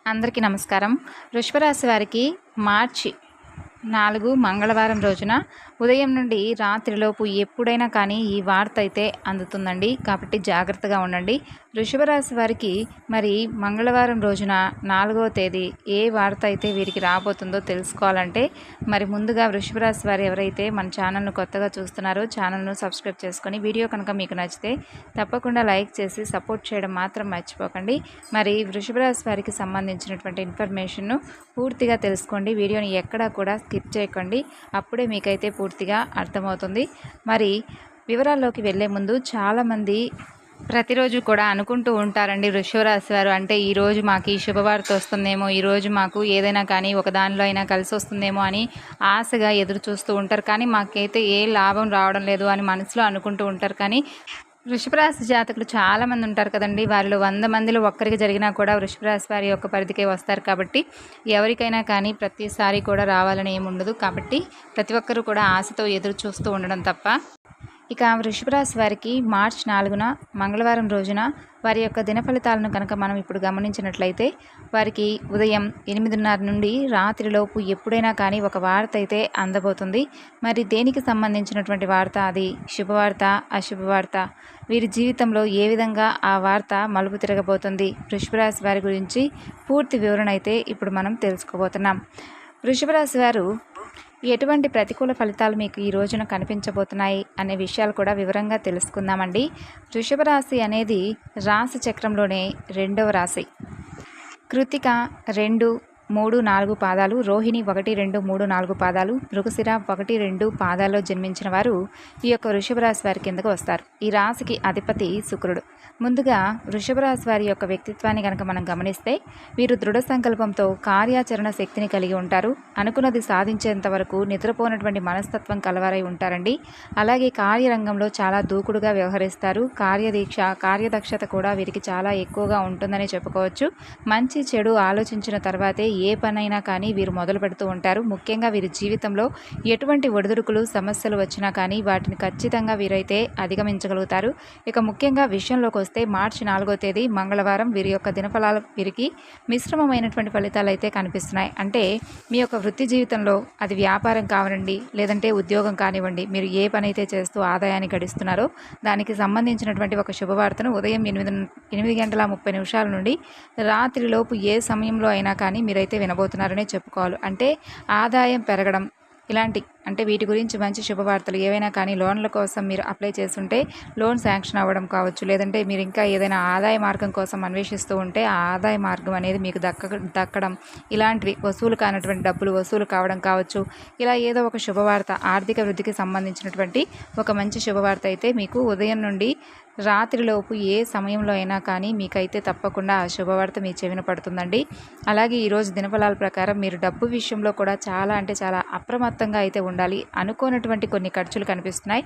అందరికీ నమస్కారం. వృషభ రాశి వారికి మార్చి 4 మంగళవారం రోజున ఉదయం నుండి రాత్రిలోపు ఎప్పుడైనా కానీ ఈ వార్త అయితే అందుతుందండి. కాబట్టి జాగ్రత్తగా ఉండండి. వృషభ రాశి వారికి మరి మంగళవారం రోజున 4వ తేదీ ఏ వార్త అయితే వీరికి రాబోతుందో తెలుసుకోవాలంటే మరి ముందుగా వృషభ రాశి వారు ఎవరైతే మన ఛానల్ను కొత్తగా చూస్తున్నారో ఛానల్ను సబ్స్క్రైబ్ చేసుకొని వీడియో కనుక మీకు నచ్చితే తప్పకుండా లైక్ చేసి సపోర్ట్ చేయడం మాత్రం మర్చిపోకండి. మరి వృషభ రాశి వారికి సంబంధించినటువంటి ఇన్ఫర్మేషన్ను పూర్తిగా తెలుసుకోండి. వీడియోని ఎక్కడా కూడా స్కిప్ చేయకండి. అప్పుడే మీకైతే పూర్తిగా అర్థమవుతుంది. మరి వివరాల్లోకి వెళ్ళే ముందు చాలామంది ప్రతిరోజు కూడా అనుకుంటూ ఉంటారండి వృషభ రాశి వారు, అంటే ఈరోజు మాకు ఈ శుభవార్త వస్తుందేమో, ఈరోజు మాకు ఏదైనా కానీ ఒక దానిలో అయినా కలిసి వస్తుందేమో అని ఆశగా ఎదురు చూస్తూ ఉంటారు. కానీ మాకైతే ఏ లాభం రావడం లేదు అని మనసులో అనుకుంటూ ఉంటారు. కానీ వృషభ రాశి జాతకులు చాలామంది ఉంటారు కదండి. వారిలో 100 మందిలో ఒక్కరికి జరిగినా కూడా వృషభ రాశి వారి యొక్క పరిధికే వస్తారు. కాబట్టి ఎవరికైనా కానీ ప్రతిసారి కూడా రావాలని ఏముండదు. కాబట్టి ప్రతి ఒక్కరూ కూడా ఆశతో ఎదురు చూస్తూ ఉండడం తప్ప. ఇక వృషభ రాశి వారికి మార్చి 4న మంగళవారం రోజున వారి యొక్క దిన ఫలితాలను కనుక మనం ఇప్పుడు గమనించినట్లయితే వారికి ఉదయం 8:30 నుండి రాత్రిలోపు ఎప్పుడైనా కానీ ఒక వార్త అయితే అందబోతుంది. మరి దేనికి సంబంధించినటువంటి వార్త, అది శుభవార్త అశుభవార్త, వీరి జీవితంలో ఏ విధంగా ఆ వార్త మలుపు తిరగబోతుంది, వృషభ రాశి వారి గురించి పూర్తి వివరణ అయితే ఇప్పుడు మనం తెలుసుకోబోతున్నాం. వృషభ రాశి వారు ఎటువంటి ప్రతికూల ఫలితాలు మీకు ఈ రోజున కనిపించబోతున్నాయి అనే విషయాలు కూడా వివరంగా తెలుసుకుందామండి. వృషభ రాశి అనేది రాశి చక్రంలోనే 2వ రాశి. కృతిక 2, 3, 4 పాదాలు, రోహిణి 1, 2, 3, 4 పాదాలు, మృగశిర 1, 2 పాదాల్లో జన్మించిన వారు ఈ యొక్క వృషభ రాశి వారి కిందకు వస్తారు. ఈ రాశికి అధిపతి శుక్రుడు. ముందుగా వృషభ రాశి వారి యొక్క వ్యక్తిత్వాన్ని కనుక మనం గమనిస్తే వీరు దృఢ సంకల్పంతో కార్యాచరణ శక్తిని కలిగి ఉంటారు. అనుకున్నది సాధించేంత వరకు నిద్రపోనటువంటి మనస్తత్వం కలవారై ఉంటారండి. అలాగే కార్యరంగంలో చాలా దూకుడుగా వ్యవహరిస్తారు. కార్యదీక్ష, కార్యదక్షత కూడా వీరికి చాలా ఎక్కువగా ఉంటుందని చెప్పుకోవచ్చు. మంచి చెడు ఆలోచించిన తర్వాతే ఏ పనైనా కానీ వీరు మొదలు పెడుతూ ఉంటారు. ముఖ్యంగా వీరి జీవితంలో ఎటువంటి ఒడిదుడుకులు సమస్యలు వచ్చినా కానీ వాటిని ఖచ్చితంగా వీరైతే అధిగమించగలుగుతారు. ఇక ముఖ్యంగా విషయంలోకి వస్తే మార్చి 4వ తేదీ మంగళవారం వీరి యొక్క దినఫలాలు వీరికి మిశ్రమమైనటువంటి ఫలితాలు అయితే కనిపిస్తున్నాయి. అంటే మీ యొక్క వృత్తి జీవితంలో అది వ్యాపారం కానివ్వండి, లేదంటే ఉద్యోగం కానివ్వండి, మీరు ఏ పని అయితే చేస్తూ ఆదాయాన్ని గడిస్తున్నారో దానికి సంబంధించినటువంటి ఒక శుభవార్తను ఉదయం 8:30 నుండి రాత్రిలోపు ఏ సమయంలో అయినా కానీ మీరైతే వినబోతున్నారనే చెప్పుకోవాలి. అంటే ఆదాయం పెరగడం ఇలాంటి, అంటే వీటి గురించి మంచి శుభవార్తలు ఏవైనా కానీ లోన్ల కోసం మీరు అప్లై చేస్తుంటే లోన్ శాంక్షన్ అవ్వడం కావచ్చు, లేదంటే మీరు ఇంకా ఏదైనా ఆదాయ మార్గం కోసం అన్వేషిస్తూ ఉంటే ఆ ఆదాయ మార్గం అనేది మీకు దక్కడం, ఇలాంటివి వసూలు కానటువంటి డబ్బులు వసూలు కావడం కావచ్చు. ఇలా ఏదో ఒక శుభవార్త, ఆర్థిక వృద్ధికి సంబంధించినటువంటి ఒక మంచి శుభవార్త అయితే మీకు ఉదయం నుండి రాత్రిలోపు ఏ సమయంలో అయినా కానీ మీకైతే తప్పకుండా ఆ శుభవార్త మీ చెవిన పడుతుందండి. అలాగే ఈరోజు దినఫలాల ప్రకారం మీరు డబ్బు విషయంలో కూడా చాలా అంటే చాలా అప్రమత్తంగా అయితే ఉండాలి. అనుకోనటువంటి కొన్ని ఖర్చులు కనిపిస్తున్నాయి.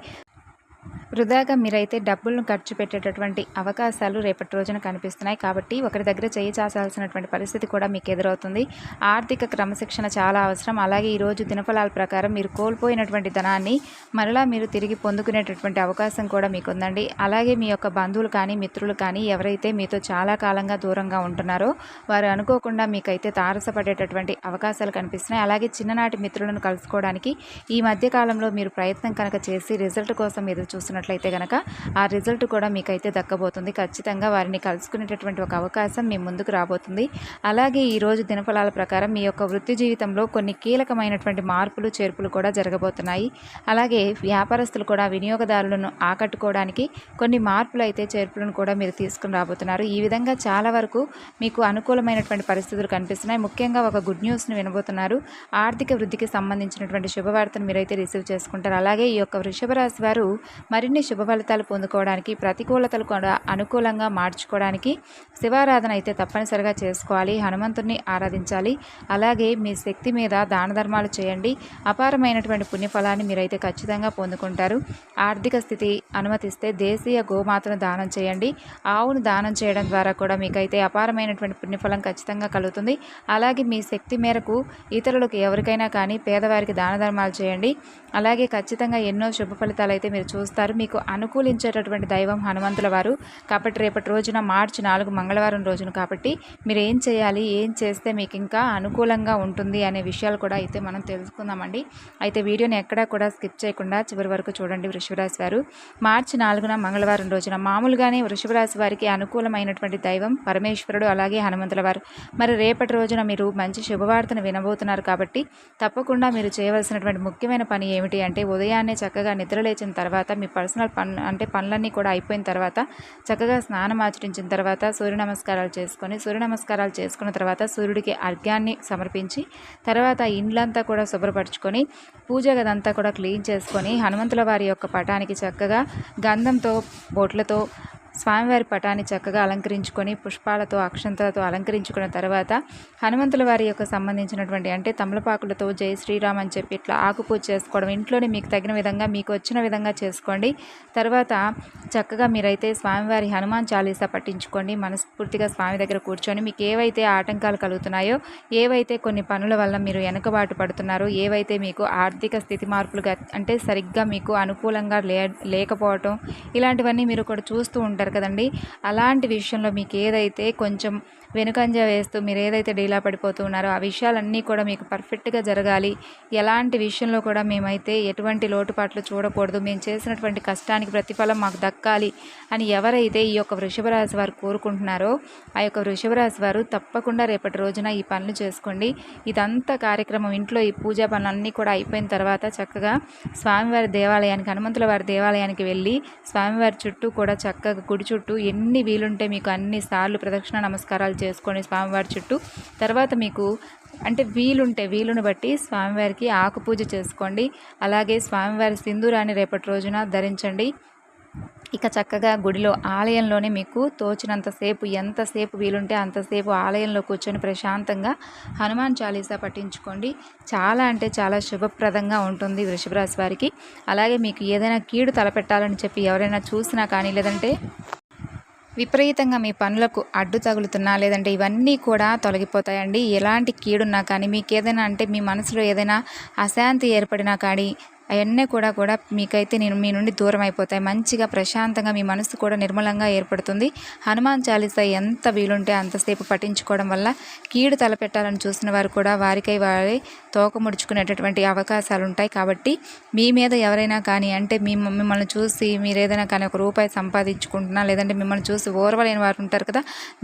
వృధాగా మీరైతే డబ్బులను ఖర్చు పెట్టేటటువంటి అవకాశాలు రేపటి రోజున కనిపిస్తున్నాయి. కాబట్టి ఒకరి దగ్గర చేయి చాచాల్సినటువంటి పరిస్థితి కూడా మీకు ఎదురవుతుంది. ఆర్థిక క్రమశిక్షణ చాలా అవసరం. అలాగే ఈరోజు దినఫలాల ప్రకారం మీరు కోల్పోయినటువంటి ధనాన్ని మరలా మీరు తిరిగి పొందుకునేటటువంటి అవకాశం కూడా మీకు ఉందండి. అలాగే మీ యొక్క బంధువులు కానీ మిత్రులు కానీ ఎవరైతే మీతో చాలా కాలంగా దూరంగా ఉంటున్నారో వారు అనుకోకుండా మీకైతే తారసపడేటటువంటి అవకాశాలు కనిపిస్తున్నాయి. అలాగే చిన్ననాటి మిత్రులను కలుసుకోవడానికి ఈ మధ్యకాలంలో మీరు ప్రయత్నం కనుక చేసి రిజల్ట్ కోసం ఎదురు చూస్తున్నట్లయితే కనుక ఆ రిజల్ట్ కూడా మీకైతే దక్కబోతుంది. ఖచ్చితంగా వారిని కలుసుకునేటటువంటి ఒక అవకాశం మీ ముందుకు రాబోతుంది. అలాగే ఈరోజు దినఫలాల ప్రకారం మీ యొక్క వృత్తి జీవితంలో కొన్ని కీలకమైనటువంటి మార్పులు చేర్పులు కూడా జరగబోతున్నాయి. అలాగే వ్యాపారస్తులు కూడా వినియోగదారులను ఆకట్టుకోవడానికి కొన్ని మార్పులు అయితే చేర్పులను కూడా మీరు తీసుకుని రాబోతున్నారు. ఈ విధంగా చాలా వరకు మీకు అనుకూలమైనటువంటి పరిస్థితులు కనిపిస్తున్నాయి. ముఖ్యంగా ఒక గుడ్ న్యూస్ని వినబోతున్నారు. ఆర్థిక వృద్ధికి సంబంధించినటువంటి శుభవార్తను మీరైతే రిసీవ్ చేసుకుంటారు. అలాగే ఈ యొక్క వృషభ రాశి వారు మరిన్ని శుభ ఫలితాలు పొందుకోవడానికి, ప్రతికూలతలు కూడా అనుకూలంగా మార్చుకోవడానికి శివారాధన అయితే తప్పనిసరిగా చేసుకోవాలి. హనుమంతుడిని ఆరాధించాలి. అలాగే మీ శక్తి మీద దాన ధర్మాలు చేయండి. అపారమైనటువంటి పుణ్యఫలాన్ని మీరైతే ఖచ్చితంగా పొందుకుంటారు. ఆర్థిక స్థితి అనుమతిస్తే దేశీయ గోమాతను దానం చేయండి. ఆవును దానం చేయడం ద్వారా కూడా మీకైతే అపారమైనటువంటి పుణ్యఫలం ఖచ్చితంగా కలుగుతుంది. అలాగే మీ శక్తి మేరకు ఇతరులకు ఎవరికైనా కానీ పేదవారికి దాన ధర్మాలు చేయండి. అలాగే ఖచ్చితంగా ఎన్నో శుభ ఫలితాలు అయితే మీరు చూస్తారు. మీకు అనుకూలించేటటువంటి దైవం హనుమంతుల వారు. కాబట్టి రేపటి రోజున మార్చి 4 మంగళవారం రోజున కాబట్టి మీరు ఏం చేయాలి, ఏం చేస్తే మీకు ఇంకా అనుకూలంగా ఉంటుంది అనే విషయాలు కూడా అయితే మనం తెలుసుకుందామండి. అయితే వీడియోని ఎక్కడా కూడా స్కిప్ చేయకుండా చివరి వరకు చూడండి. వృషభ రాశి వారు మార్చి 4న మంగళవారం రోజున మామూలుగానే వృషభ రాశి వారికి అనుకూలమైనటువంటి దైవం పరమేశ్వరుడు, అలాగే హనుమంతుల వారు. మరి రేపటి రోజున మీరు మంచి శుభవార్తను వినబోతున్నారు కాబట్టి తప్పకుండా మీరు చేయవలసినటువంటి ముఖ్యమైన పని ఏమిటి అంటే ఉదయాన్నే చక్కగా నిద్రలేచిన తర్వాత మీ పర్సనల్ పనులన్నీ కూడా అయిపోయిన తర్వాత చక్కగా స్నానం ఆచరించిన తర్వాత సూర్య నమస్కారాలు చేసుకున్న తర్వాత సూర్యుడికి అర్ఘ్యాన్ని సమర్పించి తర్వాత ఇండ్లంతా కూడా శుభ్రపరచుకొని పూజ గదంతా కూడా క్లీన్ చేసుకొని హనుమంతుల వారి యొక్క పటానికి చక్కగా గంధంతో బొట్లతో స్వామివారి పటాన్ని చక్కగా అలంకరించుకొని పుష్పాలతో అక్షంతలతో అలంకరించుకున్న తర్వాత హనుమంతుల వారి యొక్క సంబంధించినటువంటి అంటే తమలపాకులతో జై శ్రీరామ్ అని చెప్పి ఇట్లా ఆకుపూజ చేసుకోవడం ఇంట్లోనే మీకు తగిన విధంగా మీకు వచ్చిన విధంగా చేసుకోండి. తర్వాత చక్కగా మీరైతే స్వామివారి హనుమాన్ చాలీసా పట్టించుకోండి. మనస్ఫూర్తిగా స్వామి దగ్గర కూర్చొని మీకు ఏవైతే ఆటంకాలు కలుగుతున్నాయో, ఏవైతే కొన్ని పనుల వల్ల మీరు వెనుకబాటు పడుతున్నారో, ఏవైతే మీకు ఆర్థిక స్థితి మార్పులుగా అంటే సరిగ్గా మీకు అనుకూలంగా లేకపోవటం ఇలాంటివన్నీ మీరు కూడా చూస్తూ ఉంటారు కదండి. అలాంటి విషయంలో మీకు ఏదైతే కొంచెం వెనుకంజ వేస్తూ మీరు ఏదైతే డీలా పడిపోతూ ఉన్నారో ఆ విషయాలన్నీ కూడా మీకు పర్ఫెక్ట్గా జరగాలి. ఎలాంటి విషయంలో కూడా మేమైతే ఎటువంటి లోటుపాట్లు చూడకూడదు, మేము చేసినటువంటి కష్టానికి ప్రతిఫలం మాకు దక్కాలి అని ఎవరైతే ఈ యొక్క వృషభ రాశి వారు కోరుకుంటున్నారో ఆ యొక్క వృషభ రాశి వారు తప్పకుండా రేపటి రోజున ఈ పనులు చేసుకోండి. ఇదంతా కార్యక్రమం ఇంట్లో ఈ పూజా పనులన్నీ కూడా అయిపోయిన తర్వాత చక్కగా స్వామివారి దేవాలయానికి హనుమంతుల వారి దేవాలయానికి వెళ్ళి స్వామివారి చుట్టూ కూడా చక్కగా గుడి చుట్టూ ఎన్ని వీలుంటే మీకు అన్ని సార్లు ప్రదక్షిణ నమస్కారాలు చేసుకొని స్వామివారి చుట్టూ తర్వాత మీకు అంటే వీలును బట్టి స్వామివారికి ఆకు పూజ చేసుకోండి. అలాగే స్వామివారి సింధూరాన్ని రేపటి రోజున ధరించండి. ఇక చక్కగా గుడిలో ఆలయంలోనే మీకు తోచినంతసేపు ఎంతసేపు వీలుంటే అంతసేపు ఆలయంలో కూర్చొని ప్రశాంతంగా హనుమాన్ చాలీసా పఠించుకోండి. చాలా అంటే చాలా శుభప్రదంగా ఉంటుంది వృషభ రాశి వారికి. అలాగే మీకు ఏదైనా కీడు తలపెట్టాలని చెప్పి ఎవరైనా చూసినా కానీ లేదంటే విపరీతంగా మీ పనులకు అడ్డు తగులుతున్నా లేదంటే ఇవన్నీ కూడా తొలగిపోతాయండి. ఎలాంటి కీడున్నా కానీ మీకు ఏదైనా అంటే మీ మనసులో ఏదైనా అశాంతి ఏర్పడినా కానీ అవన్నీ కూడా మీకైతే మీ నుండి దూరం అయిపోతాయి. మంచిగా ప్రశాంతంగా మీ మనసు కూడా నిర్మలంగా ఏర్పడుతుంది. హనుమాన్ చాలీసా ఎంత వీలుంటే అంతసేపు పఠించుకోవడం వల్ల కీడు తలపెట్టాలని చూసిన వారు కూడా వారికై వారే తోక ముడుచుకునేటటువంటి అవకాశాలు ఉంటాయి. కాబట్టి మీ మీద ఎవరైనా కానీ అంటే మిమ్మల్ని చూసి మీరు ఏదైనా కానీ ఒక రూపాయి సంపాదించుకుంటున్నా లేదంటే మిమ్మల్ని చూసి ఓర్వలేని వారు ఉంటారు కదా,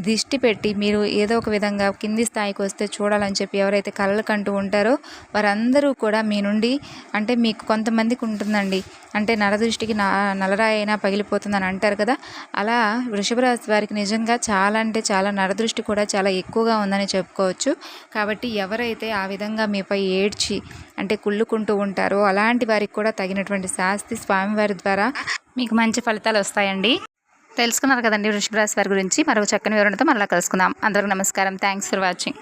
దిష్టి పెట్టి మీరు ఏదో ఒక విధంగా కింది స్థాయికి వస్తే చూడాలని చెప్పి ఎవరైతే కలలు కంటూ ఉంటారో వారందరూ కూడా మీ నుండి అంటే మీకు కొంతమందికి ఉంటుందండి అంటే నరదృష్టికి నలరాయి అయినా పగిలిపోతుందని అంటారు కదా, అలా వృషభ రాశి వారికి నిజంగా చాలా అంటే చాలా నరదృష్టి కూడా చాలా ఎక్కువగా ఉందని చెప్పుకోవచ్చు. కాబట్టి ఎవరైతే ఆ విధంగా మీపై ఏడ్చి అంటే కుళ్ళుకుంటూ ఉంటారో అలాంటి వారికి కూడా తగినటువంటి శాస్తి స్వామివారి ద్వారా మీకు మంచి ఫలితాలు వస్తాయండి. తెలుసుకున్నారు కదండి వృషభ రాశి వారి గురించి. మరొక చక్కని వివరణతో మళ్ళీ కలుసుకుందాం. అందరికీ నమస్కారం. Thanks for watching.